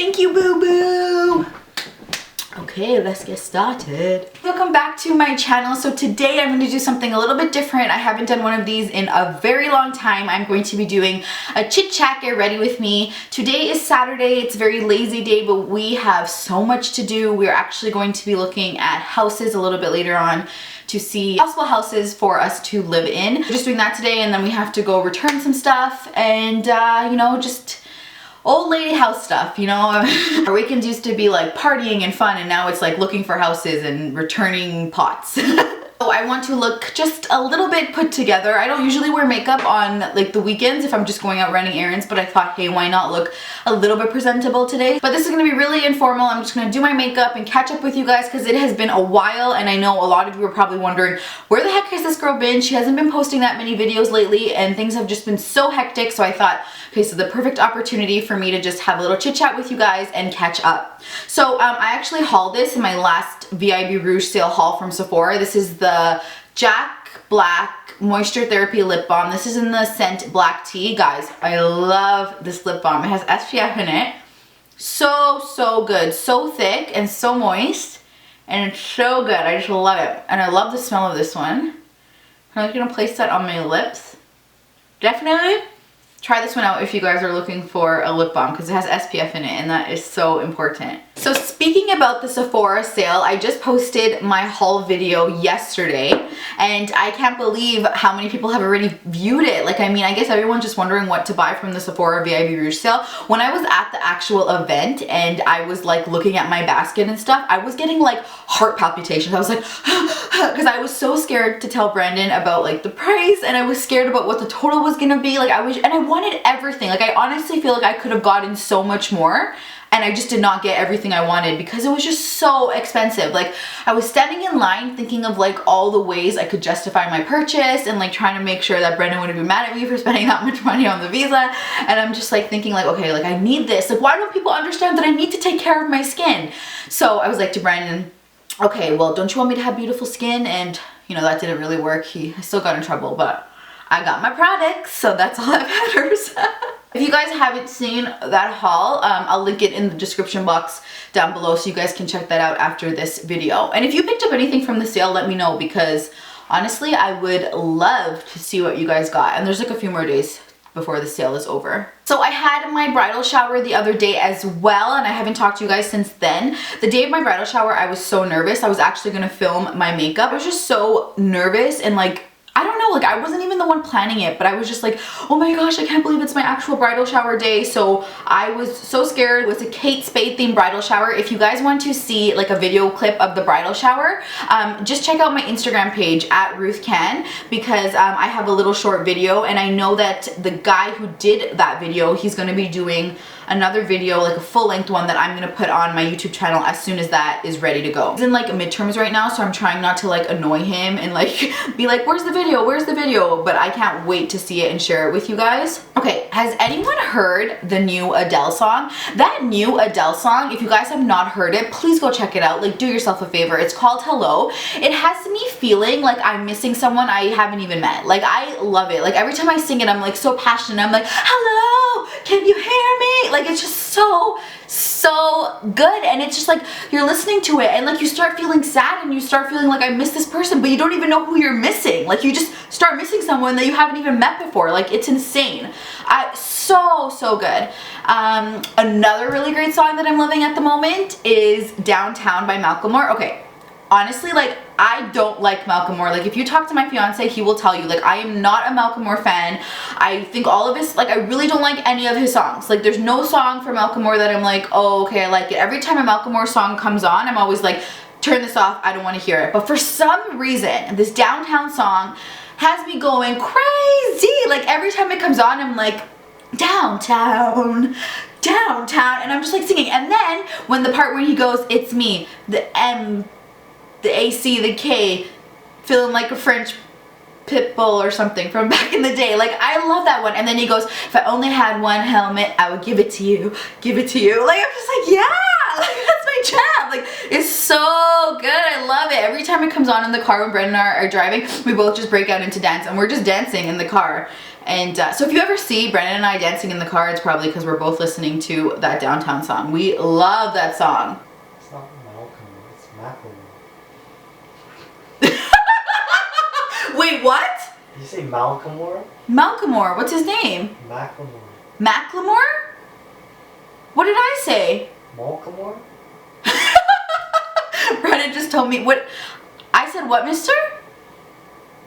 Thank you, boo-boo. Okay, let's get started. Welcome back to my channel. So today I'm going to do something a little bit different. I haven't done one of these in a very long time. I'm going to be doing a chit chat, get ready with me. Today is Saturday. It's a very lazy day, but we have so much to do. We're actually going to be looking at houses a little bit later on to see possible houses for us to live in. We're just doing that today, and then we have to go return some stuff and you know, just old lady house stuff, you know. Our weekends used to be like partying and fun, and now it's like looking for houses and returning pots. So I want to look just a little bit put together. I don't usually wear makeup on like the weekends if I'm just going out running errands, but I thought, hey, why not look a little bit presentable today? But this is gonna be really informal. I'm just gonna do my makeup and catch up with you guys because it has been a while, and I know a lot of you are probably wondering, where the heck has this girl been? She hasn't been posting that many videos lately, and things have just been so hectic. So I thought, okay, so the perfect opportunity for me to just have a little chit chat with you guys and catch up. So I actually hauled this in my last VIB Rouge Sale haul from Sephora. This is the Jack Black Moisture Therapy Lip Balm. This is in the scent Black Tea. Guys, I love this lip balm. It has SPF in it. So good. So thick and so moist. And it's so good. I just love it. And I love the smell of this one. I'm going to place that on my lips. Definitely try this one out if you guys are looking for a lip balm because it has SPF in it, and that is so important. So speaking about the Sephora sale, I just posted my haul video yesterday, and I can't believe how many people have already viewed it. Like, I mean, I guess everyone's just wondering what to buy from the Sephora VIB Rouge Sale. When I was at the actual event and I was like looking at my basket and stuff, I was getting like heart palpitations. I was like, because I was so scared to tell Brandon about like the price, and I was scared about what the total was gonna be. Like, I wanted everything. Like, I honestly feel like I could have gotten so much more, and I just did not get everything I wanted because it was just so expensive. Like, I was standing in line thinking of like all the ways I could justify my purchase, and like trying to make sure that Brendan wouldn't be mad at me for spending that much money on the visa. And I'm just like thinking like, okay, like I need this. Like, why don't people understand that I need to take care of my skin? So I was like to Brandon, okay, well, don't you want me to have beautiful skin? And you know, that didn't really work. I still got in trouble, but I got my products, so that's all that matters. If you guys haven't seen that haul, I'll link it in the description box down below so you guys can check that out after this video. And if you picked up anything from the sale, let me know, because honestly, I would love to see what you guys got. And there's like a few more days before the sale is over. So I had my bridal shower the other day as well, and I haven't talked to you guys since then. The day of my bridal shower, I was so nervous. I was actually gonna film my makeup. I was just so nervous, and like, I don't know, like I wasn't even the one planning it, but I was just like, oh my gosh, I can't believe it's my actual bridal shower day. So I was so scared. It was a Kate Spade themed bridal shower. If you guys want to see like a video clip of the bridal shower, just check out my Instagram page at ruthkan, because I have a little short video, and I know that the guy who did that video, he's going to be doing another video, like a full-length one that I'm gonna put on my YouTube channel as soon as that is ready to go. He's in like midterms right now, so I'm trying not to like annoy him and like be like, where's the video, where's the video? But I can't wait to see it and share it with you guys. Okay, has anyone heard the new Adele song? That new Adele song, if you guys have not heard it, please go check it out. Like, do yourself a favor. It's called Hello. It has me feeling like I'm missing someone I haven't even met. Like, I love it. Like, every time I sing it, I'm like so passionate. I'm like, hello, can you hear me? Like, it's just so good, and it's just like you're listening to it and like you start feeling sad, and you start feeling like I miss this person, but you don't even know who you're missing. Like, you just start missing someone that you haven't even met before. Like, it's insane. So good. Another really great song that I'm loving at the moment is Downtown by Macklemore. Okay, honestly, like, I don't like Macklemore. Like, if you talk to my fiance, he will tell you, like, I am not a Macklemore fan. I think all of his, like, I really don't like any of his songs. Like, there's no song from Macklemore that I'm like, oh, okay, I like it. Every time a Macklemore song comes on, I'm always like, turn this off, I don't want to hear it. But for some reason, this Downtown song has me going crazy. Like, every time it comes on, I'm like, downtown, downtown, and I'm just like singing. And then when the part where he goes, it's me, the M, the AC, the K, feeling like a French pit bull or something from back in the day. Like, I love that one. And then he goes, if I only had one helmet, I would give it to you, give it to you. Like, I'm just like, yeah, like, that's my jam. Like, it's so good. I love it. Every time it comes on in the car when Brendan and I are driving, we both just break out into dance, and we're just dancing in the car. And so if you ever see Brandon and I dancing in the car, it's probably because we're both listening to that Downtown song. We love that song. It's not Malcolm, it's Macklemore. Wait, what? Did you say Malcolmore? Malcolmore, what's his name? Macklemore. Macklemore? What did I say? Malcolmore? Brandon just told me what I said. What, mister?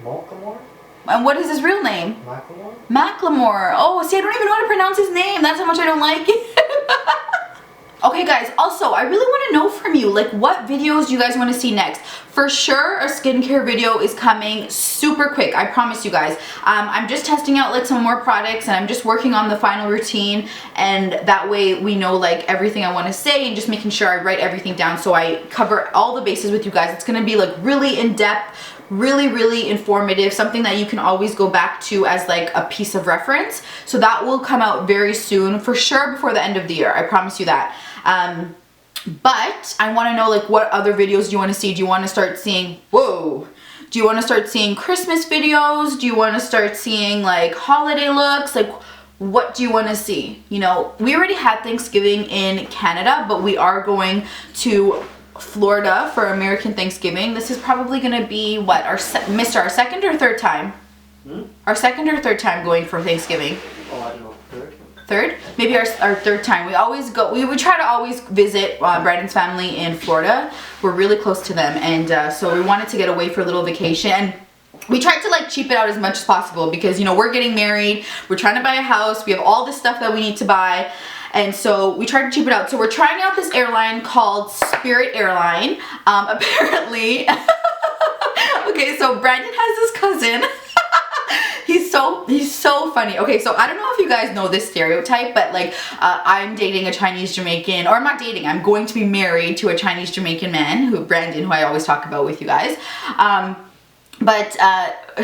Malcolmore? And what is his real name? Macklemore? Macklemore. Oh, see, I don't even know how to pronounce his name. That's how much I don't like it. Okay, guys, also, I really want to know from you, like, what videos do you guys want to see next? For sure, a skincare video is coming super quick. I promise you guys. I'm just testing out, like, some more products, and I'm just working on the final routine, and that way we know, like, everything I want to say, and just making sure I write everything down so I cover all the bases with you guys. It's going to be, like, really in-depth, really informative, something that you can always go back to as like a piece of reference. So that will come out very soon, for sure before the end of the year. I promise you that. But I want to know, like, what other videos do you want to see? Do you want to start seeing, whoa, do you want to start seeing Christmas videos? Do you want to start seeing like holiday looks? Like, what do you want to see? You know, we already had Thanksgiving in Canada, but we are going to Florida for American Thanksgiving. This is probably gonna be what, our second or third time? Our second or third time going for Thanksgiving? Oh, I don't know. Third? Maybe our third time. We always go, we try to always visit Brandon's family in Florida. We're really close to them, and so we wanted to get away for a little vacation. And we tried to like cheap it out as much as possible because, you know, we're getting married, we're trying to buy a house, we have all this stuff that we need to buy. And so we tried to cheap it out. So we're trying out this airline called Spirit Airline. Apparently, okay, so Brandon has this cousin. He's so funny. Okay, so I don't know if you guys know this stereotype, but like I'm dating a Chinese Jamaican, or I'm not dating, I'm going to be married to a Chinese Jamaican man, Brandon, who I always talk about with you guys.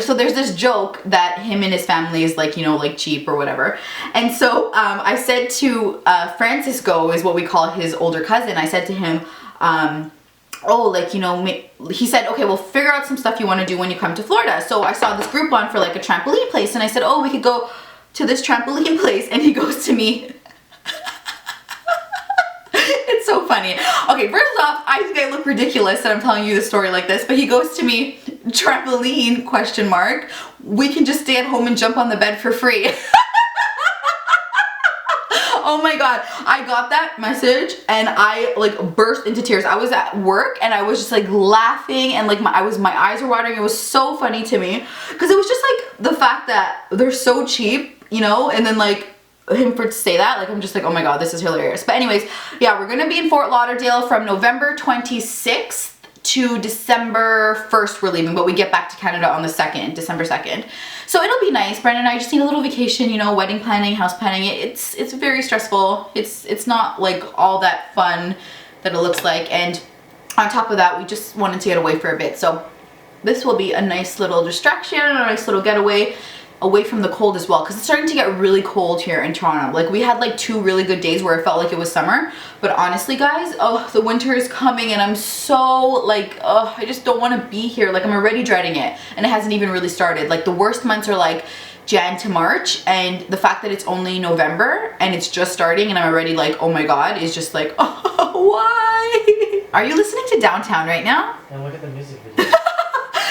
So there's this joke that him and his family is like, you know, like cheap or whatever. And so I said to Francisco, is what we call his older cousin, I said to him, oh, like, you know, he said, okay, well, figure out some stuff you want to do when you come to Florida. So I saw this Groupon for like a trampoline place, and I said, oh, we could go to this trampoline place. And he goes to me, it's so funny. Okay, first off, I think I look ridiculous that I'm telling you the story like this, but he goes to me, trampoline, question mark, we can just stay at home and jump on the bed for free. Oh my god, I got that message and I like burst into tears. I was at work and I was just like laughing, and like my eyes were watering. It was so funny to me because it was just like the fact that they're so cheap, you know, and then like him for to say that, like I'm just like, oh my god, this is hilarious. But anyways, yeah, we're gonna be in Fort Lauderdale from November 26th to December 1st we're leaving, but we get back to Canada on the 2nd, December 2nd. So it'll be nice. Brandon and I just need a little vacation, you know, wedding planning, house planning. It's very stressful. It's not like all that fun that it looks like. And on top of that, we just wanted to get away for a bit. So this will be a nice little distraction, a nice little getaway away from the cold as well, because it's starting to get really cold here in Toronto. Like we had like 2 really good days where it felt like it was summer, but honestly guys, oh, the winter is coming and I'm so like, oh, I just don't want to be here. Like I'm already dreading it, and it hasn't even really started. Like the worst months are like Jan to March, and the fact that it's only November and it's just starting and I'm already like, oh my god, is just like, oh, why? Are you listening to Downtown right now? And look at the music video.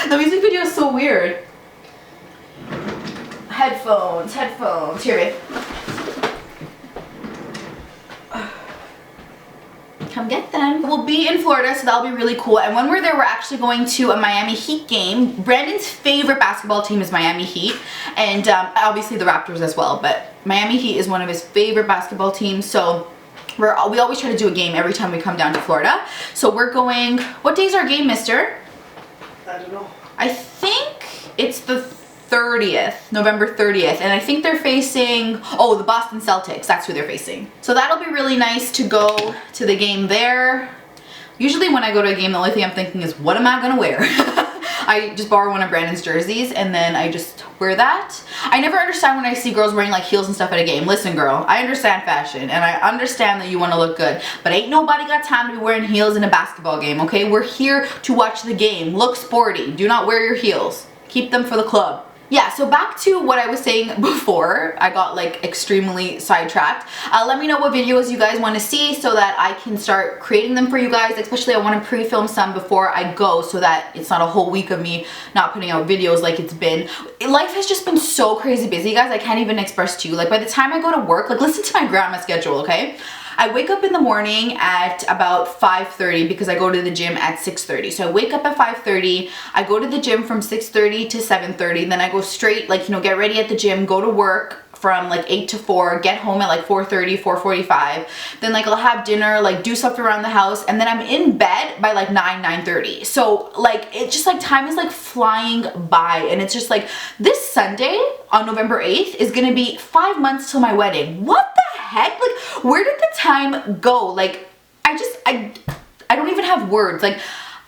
The music video is so weird. Headphones, here, babe. Come get them. We'll be in Florida, so that'll be really cool. And when we're there, we're actually going to a Miami Heat game. Brandon's favorite basketball team is Miami Heat, and obviously the Raptors as well, but Miami Heat is one of his favorite basketball teams, so we always try to do a game every time we come down to Florida. So we're going, what day's our game, mister? I don't know. I think it's the 30th, November 30th, and I think they're facing, oh, the Boston Celtics. That's who they're facing. So that'll be really nice to go to the game there. Usually when I go to a game, the only thing I'm thinking is, what am I gonna wear? I just borrow one of Brandon's jerseys and then I just wear that. I never understand when I see girls wearing like heels and stuff at a game. Listen girl, I understand fashion and I understand that you want to look good, but ain't nobody got time to be wearing heels in a basketball game, okay? We're here to watch the game. Look sporty. Do not wear your heels. Keep them for the club. yeah, so back to what I was saying before. I got like extremely sidetracked. Let me know what videos you guys want to see so that I can start creating them for you guys. Especially I want to pre-film some before I go so that it's not a whole week of me not putting out videos like it's been. Life has just been so crazy busy, guys. I can't even express to you. Like by the time I go to work, like listen to my grandma's schedule, okay? I wake up in the morning at about 5:30 because I go to the gym at 6:30. So I wake up at 5:30, I go to the gym from 6:30 to 7:30, then I go straight, like, you know, get ready at the gym, go to work from like 8 to 4, get home at like 4:30, 4:45. Then like I'll have dinner, like do stuff around the house, and then I'm in bed by like 9:30. So like it just like time is like flying by, and it's just like this Sunday on November 8th is gonna be 5 months till my wedding. What the heck? Like where did the time go? Like I don't even have words. Like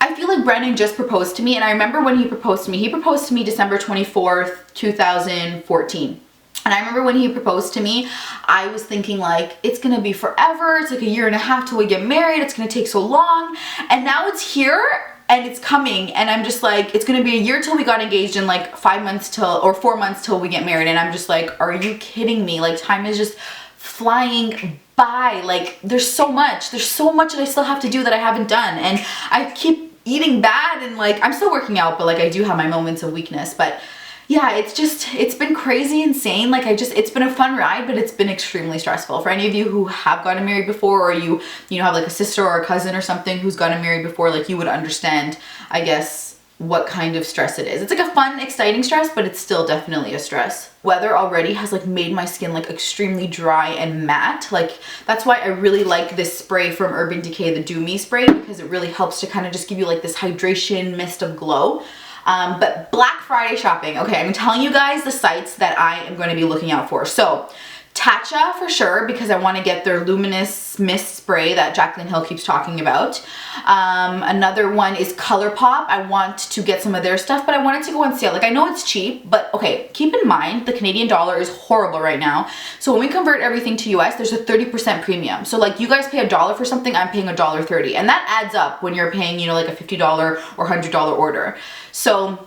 I feel like Brandon just proposed to me, and I remember when he proposed to me December 24th, 2014. And I remember when he proposed to me, I was thinking like, it's gonna be forever. It's like a year and a half till we get married. It's gonna take so long. And now it's here and it's coming. And I'm just like, it's gonna be a year till we got engaged and like 5 months till, or 4 months till we get married. And I'm just like, are you kidding me? Like time is just flying by. Like there's so much that I still have to do that I haven't done. And I keep eating bad and like, I'm still working out, but like I do have my moments of weakness. But yeah, it's been crazy insane. Like it's been a fun ride, but it's been extremely stressful. For any of you who have gotten married before, or you know, have like a sister or a cousin or something who's gotten married before, like you would understand, I guess, what kind of stress it is. It's like a fun, exciting stress, but it's still definitely a stress. Weather already has like made my skin like extremely dry and matte. Like that's why I really like this spray from Urban Decay, the Do Me spray, because it really helps to kind of just give you like this hydration mist of glow. But Black Friday shopping. Okay, I'm telling you guys the sites that I am going to be looking out for. So Tatcha for sure, because I want to get their luminous mist spray that Jaclyn Hill keeps talking about. Another one is ColourPop. I want to get some of their stuff, but I want it to go on sale. Like I know it's cheap, but okay, keep in mind the Canadian dollar is horrible right now. So when we convert everything to US, there's a 30% premium. So like you guys pay $1 for something, I'm paying $1.30, and that adds up when you're paying, you know, like a $50 or $100 order. So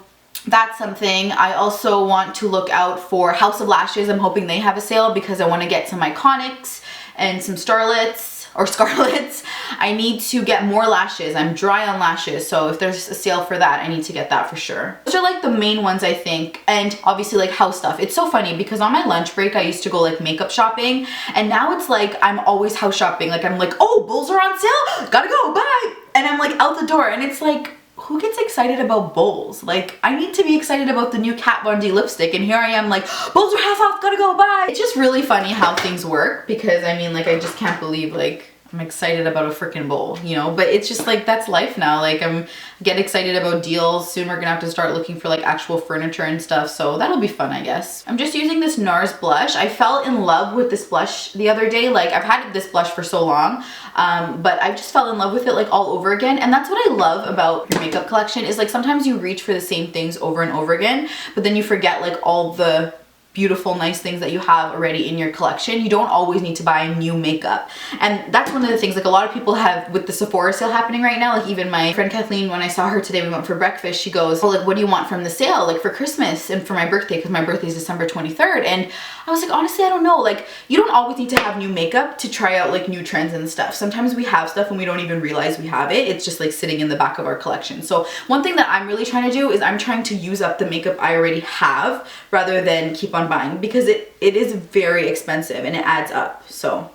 that's something. I also want to look out for House of Lashes. I'm hoping they have a sale because I want to get some Iconics and some Starlets or Scarlets. I need to get more lashes. I'm dry on lashes, so if there's a sale for that, I need to get that for sure. Those are like the main ones, I think. And obviously like house stuff. It's so funny because on my lunch break I used to go like makeup shopping, and now it's like I'm always house shopping. Like I'm like, oh, bowls are on sale, gotta go, bye, and I'm like out the door, and it's like, who gets excited about bowls? Like I need to be excited about the new Kat Von D lipstick, and here I am like, bowls are half off, gotta go, bye. It's just really funny how things work, because I mean, like I just can't believe like I'm excited about a freaking bowl, you know, but it's just like, that's life now. Like I'm get excited about deals. Soon we're gonna have to start looking for like actual furniture and stuff, so that'll be fun, I guess. I'm just using this NARS blush. I fell in love with this blush the other day. Like I've had this blush for so long, but I just fell in love with it like all over again. And that's what I love about your makeup collection, is like sometimes you reach for the same things over and over again, but then you forget like all the beautiful, nice things that you have already in your collection. You don't always need to buy new makeup. And that's one of the things like a lot of people have with the Sephora sale happening right now. Like even my friend Kathleen, when I saw her today, we went for breakfast, she goes, oh, like what do you want from the sale, like for Christmas and for my birthday, because my birthday is December 23rd. And I was like, honestly, I don't know. Like you don't always need to have new makeup to try out like new trends and stuff. Sometimes we have stuff and we don't even realize we have it. It's just like sitting in the back of our collection. So one thing that I'm really trying to do is I'm trying to use up the makeup I already have rather than keep on buying, because it is very expensive and it adds up. So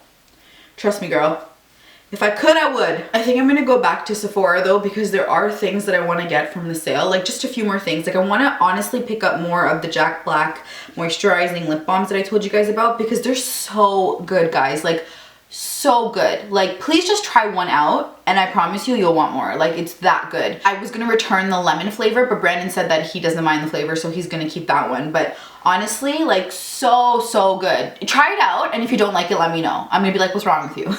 trust me, girl, if I could, I would. I think I'm gonna go back to Sephora though, because there are things that I want to get from the sale, like just a few more things. Like I want to honestly pick up more of the Jack Black moisturizing lip balms that I told you guys about, because they're so good, guys. Like so good. Like please just try one out and I promise you, you'll want more. Like it's that good. I was gonna return the lemon flavor, but Brandon said that he doesn't mind the flavor, so he's gonna keep that one. But honestly, like so good. Try it out, and if you don't like it, let me know. I'm gonna be like, what's wrong with you?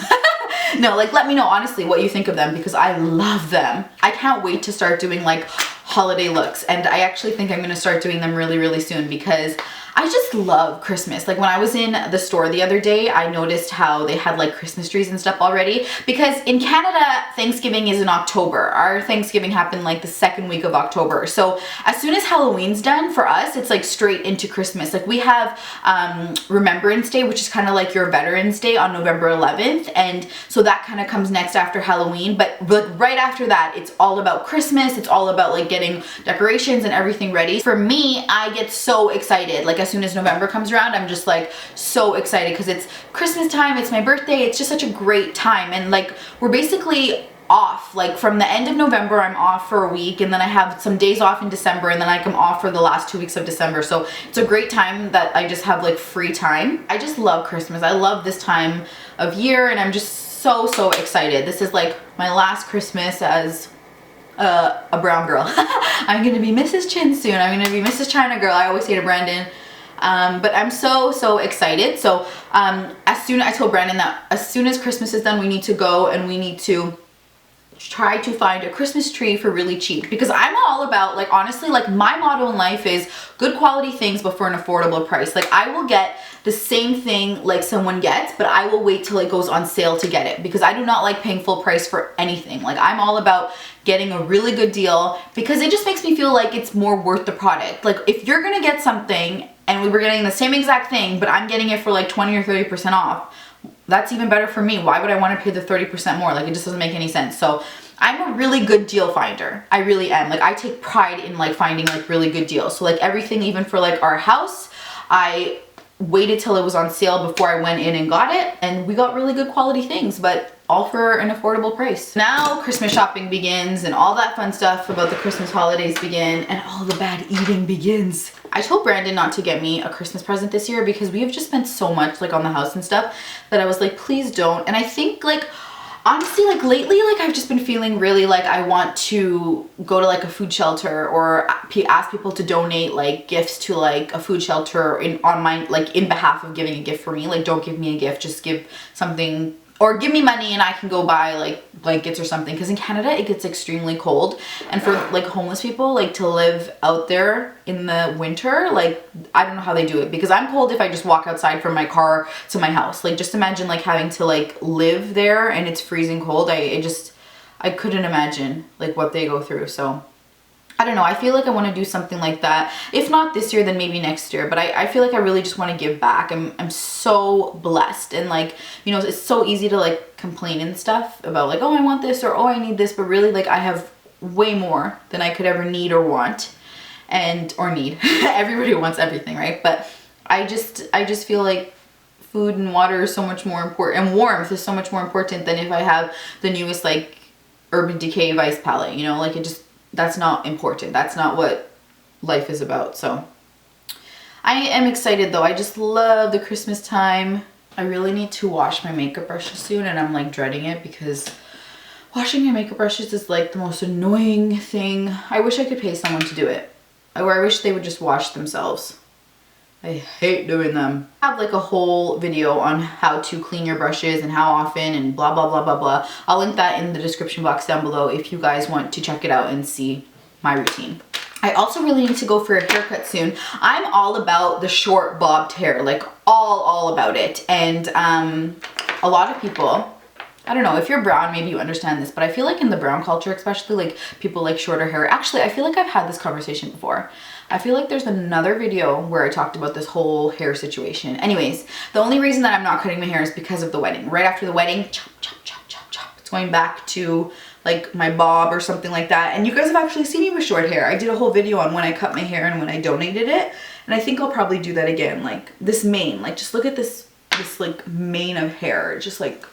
No, like let me know honestly what you think of them, because I love them. I can't wait to start doing like holiday looks, and I actually think I'm gonna start doing them really soon, because I just love Christmas. Like when I was in the store the other day, I noticed how they had like Christmas trees and stuff already, because in Canada, Thanksgiving is in October. Our Thanksgiving happened like the second week of October. So as soon as Halloween's done for us, it's like straight into Christmas. Like we have Remembrance Day, which is kind of like your Veterans Day on November 11th. And so that kind of comes next after Halloween. But right after that, it's all about Christmas. It's all about like getting decorations and everything ready. For me, I get so excited. Like as soon as November comes around, I'm just like so excited because it's Christmas time, it's my birthday, it's just such a great time. And like we're basically off, like from the end of November I'm off for a week, and then I have some days off in December, and then like I'm off for the last 2 weeks of December. So it's a great time that I just have like free time. I just love Christmas. I love this time of year, and I'm just so excited. This is like my last Christmas as a brown girl. I'm gonna be Mrs. Chin soon. I'm gonna be Mrs. China girl. I always say to Brandon. But I'm so excited. So I told Brandon that as soon as Christmas is done, we need to go and we need to try to find a Christmas tree for really cheap, because I'm all about, like, honestly, like my motto in life is good quality things but for an affordable price. Like I will get the same thing like someone gets, but I will wait till it goes on sale to get it, because I do not like paying full price for anything. Like I'm all about getting a really good deal, because it just makes me feel like it's more worth the product. Like if you're gonna get something and we were getting the same exact thing, but I'm getting it for like 20 or 30% off, that's even better for me. Why would I want to pay the 30% more? Like it just doesn't make any sense. So I'm a really good deal finder. I really am. Like I take pride in like finding like really good deals. So like everything, even for like our house, I waited till it was on sale before I went in and got it, and we got really good quality things, but all for an affordable price. Now Christmas shopping begins, and all that fun stuff about the Christmas holidays begin, and all the bad eating begins. I told Brandon not to get me a Christmas present this year because we have just spent so much like on the house and stuff that I was like, please don't. And I think like honestly, like lately, like I've just been feeling really like I want to go to like a food shelter or ask people to donate like gifts to like a food shelter in behalf of giving a gift for me. Like don't give me a gift, just give something, or give me money and I can go buy like blankets or something, because in Canada it gets extremely cold, and for like homeless people like to live out there in the winter, like I don't know how they do it, because I'm cold if I just walk outside from my car to my house. Like just imagine like having to like live there and it's freezing cold. I couldn't imagine like what they go through. So I don't know, I feel like I want to do something like that. If not this year, then maybe next year. But I feel like I really just want to give back. I'm so blessed, and like, you know, it's so easy to like complain and stuff about like, oh, I want this, or oh, I need this. But really, like I have way more than I could ever need or want, or need. Everybody wants everything, right? But I just feel like food and water is so much more important, and warmth is so much more important than if I have the newest like Urban Decay Vice palette, you know, like it just, that's not important. That's not what life is about. So I am excited though. I just love the Christmas time. I really need to wash my makeup brushes soon, and I'm like dreading it because washing my makeup brushes is like the most annoying thing. I wish I could pay someone to do it, or I wish they would just wash themselves. I hate doing them. I have like a whole video on how to clean your brushes and how often and blah blah blah blah blah. I'll link that in the description box down below if you guys want to check it out and see my routine. I also really need to go for a haircut soon. I'm all about the short bobbed hair, like all about it. And a lot of people, I don't know, if you're brown, maybe you understand this, but I feel like in the brown culture, especially, like people like shorter hair. Actually, I feel like I've had this conversation before. I feel like there's another video where I talked about this whole hair situation. Anyways, the only reason that I'm not cutting my hair is because of the wedding. Right after the wedding, chop, chop, chop, chop, chop. It's going back to like my bob or something like that. And you guys have actually seen me with short hair. I did a whole video on when I cut my hair and when I donated it. And I think I'll probably do that again. Like this mane, like just look at this like mane of hair. It's just like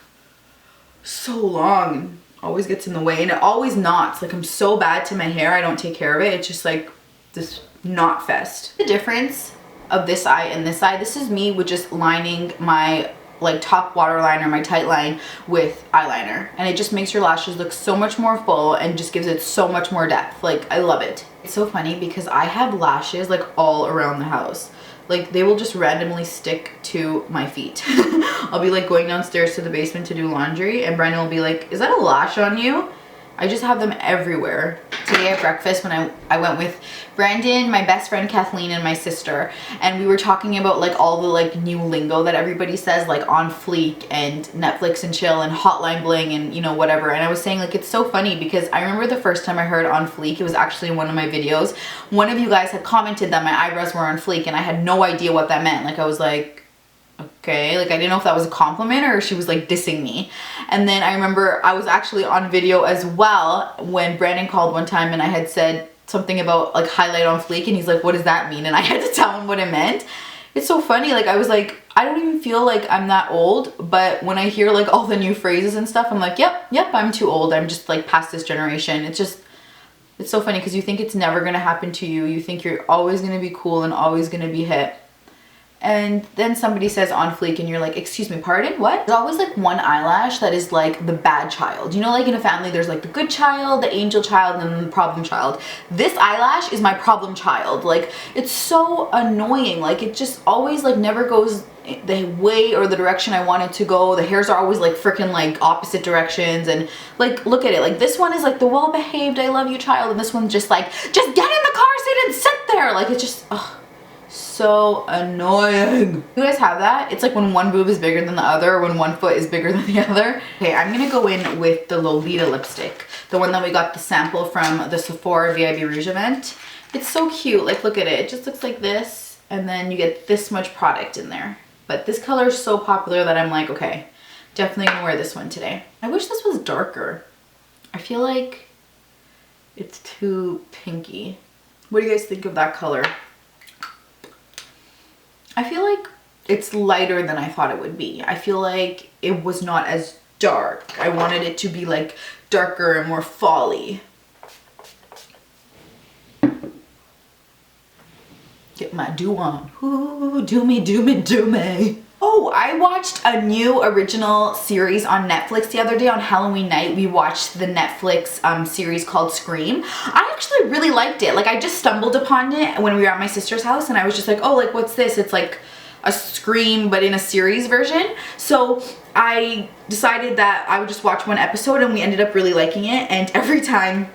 so long and always gets in the way, and it always knots. Like I'm so bad to my hair, I don't take care of it. It's just like this knot fest. The difference of this eye and this eye, this is me with just lining my like top waterline or my tight line with eyeliner, and it just makes your lashes look so much more full and just gives it so much more depth. Like I love it. It's so funny because I have lashes like all around the house. Like they will just randomly stick to my feet. I'll be like going downstairs to the basement to do laundry, and Brandon will be like, is that a lash on you? I just have them everywhere. Today at breakfast when I went with Brandon, my best friend Kathleen, and my sister, and we were talking about like all the like new lingo that everybody says, like on fleek and Netflix and chill and hotline bling and you know whatever. And I was saying like it's so funny because I remember the first time I heard on fleek, it was actually in one of my videos. One of you guys had commented that my eyebrows were on fleek and I had no idea what that meant. Like I was like, okay, like I didn't know if that was a compliment or she was like dissing me. And then I remember I was actually on video as well when Brandon called one time and I had said something about like highlight on fleek and he's like, what does that mean? And I had to tell him what it meant. It's so funny, like I was like, I don't even feel like I'm that old, but when I hear like all the new phrases and stuff, I'm like, yep, I'm too old. I'm just like past this generation. It's so funny because you think it's never gonna happen to you. You think you're always gonna be cool and always gonna be hip. And then somebody says on fleek and you're like, excuse me, pardon, what? There's always like one eyelash that is like the bad child. You know, like in a family, there's like the good child, the angel child, and then the problem child. This eyelash is my problem child. Like, it's so annoying. Like, it just always like never goes the way or the direction I want it to go. The hairs are always like freaking like opposite directions. And like, look at it. Like this one is like the well-behaved, I love you child. And this one's just like, just get in the car seat and sit there. Like, it's just, ugh. So annoying. You guys have that? It's like when one boob is bigger than the other, or when one foot is bigger than the other. Okay, I'm gonna go in with the Lolita lipstick, the one that we got the sample from the Sephora VIB Rouge event. It's so cute. Like, look at it. It just looks like this, and then you get this much product in there. But this color is so popular that I'm like, okay, definitely gonna wear this one today. I wish this was darker. I feel like it's too pinky. What do you guys think of that color? I feel like it's lighter than I thought it would be. I feel like it was not as dark. I wanted it to be like darker and more fall-y. Get my do on. Ooh, do me, do me, do me. Oh, I watched a new original series on Netflix the other day on Halloween night. We watched the Netflix series called Scream. I actually really liked it. Like, I just stumbled upon it when we were at my sister's house and I was just like, oh, like, what's this? It's like a Scream, but in a series version. So I decided that I would just watch one episode and we ended up really liking it. And every time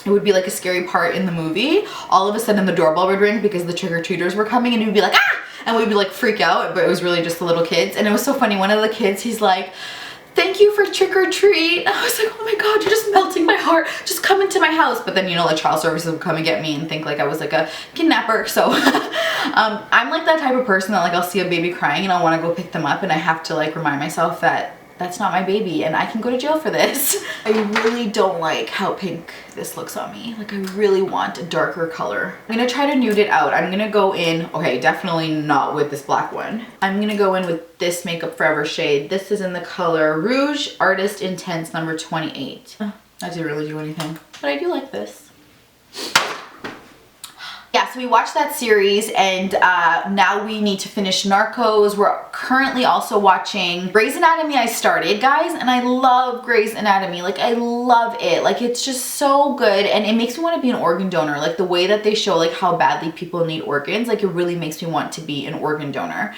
it would be like a scary part in the movie, all of a sudden the doorbell would ring because the trick-or-treaters were coming and it would be like, ah! And we'd be like freak out, but it was really just the little kids. And it was so funny. One of the kids, he's like, thank you for trick or treat. I was like, oh my God, you're just melting my heart. Just come into my house. But then, you know, like child services would come and get me and think like I was like a kidnapper. So I'm like that type of person that like I'll see a baby crying and I'll want to go pick them up and I have to like remind myself that that's not my baby and I can go to jail for this. I really don't like how pink this looks on me. Like I really want a darker color. I'm gonna try to nude it out. I'm gonna go in, okay, definitely not with this black one. I'm gonna go in with this Makeup Forever shade. This is in the color Rouge Artist Intense number 28. That didn't really do anything, but I do like this. Yeah, so we watched that series and now we need to finish Narcos. We're currently also watching Grey's Anatomy. I started, guys, and I love Grey's Anatomy. Like, I love it. Like, it's just so good and it makes me want to be an organ donor. Like, the way that they show like how badly people need organs, like it really makes me want to be an organ donor.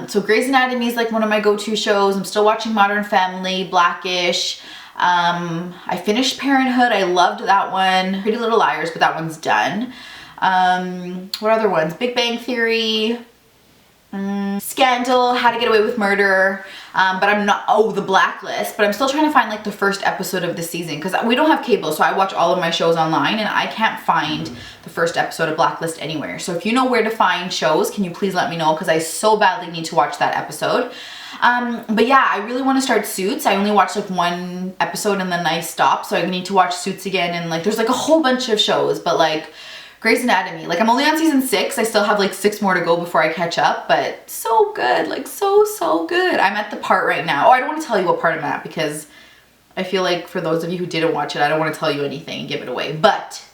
So Grey's Anatomy is like one of my go-to shows. I'm still watching Modern Family, Blackish. I finished Parenthood. I loved that one. Pretty Little Liars, but that one's done. What other ones? Big Bang Theory, Scandal, How to Get Away with Murder, but I'm not, oh, The Blacklist, but I'm still trying to find like the first episode of the season because we don't have cable, so I watch all of my shows online and I can't find the first episode of Blacklist anywhere. So if you know where to find shows, can you please let me know because I so badly need to watch that episode. But yeah, I really want to start Suits. I only watched like one episode and then I stopped, so I need to watch Suits again, and like there's like a whole bunch of shows, but like Grey's Anatomy, like I'm only on season 6. I still have like 6 more to go before I catch up, but so good, like so good. I'm at the part right now. Oh, I don't want to tell you what part I'm at because I feel like for those of you who didn't watch it, I don't want to tell you anything and give it away. But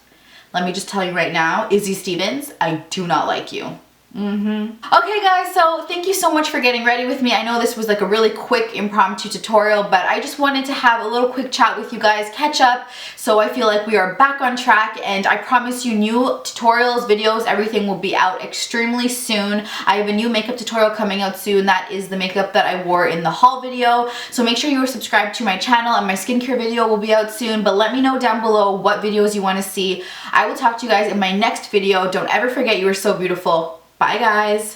let me just tell you right now, Izzy Stevens, I do not like you. Okay guys, so thank you so much for getting ready with me. I know this was like a really quick impromptu tutorial, but I just wanted to have a little quick chat with you guys, catch up, so I feel like we are back on track, and I promise you new tutorials, videos, everything will be out extremely soon. I have a new makeup tutorial coming out soon. That is the makeup that I wore in the haul video, so make sure you are subscribed to my channel, and my skincare video will be out soon, but let me know down below what videos you want to see. I will talk to you guys in my next video. Don't ever forget you are so beautiful. Bye guys.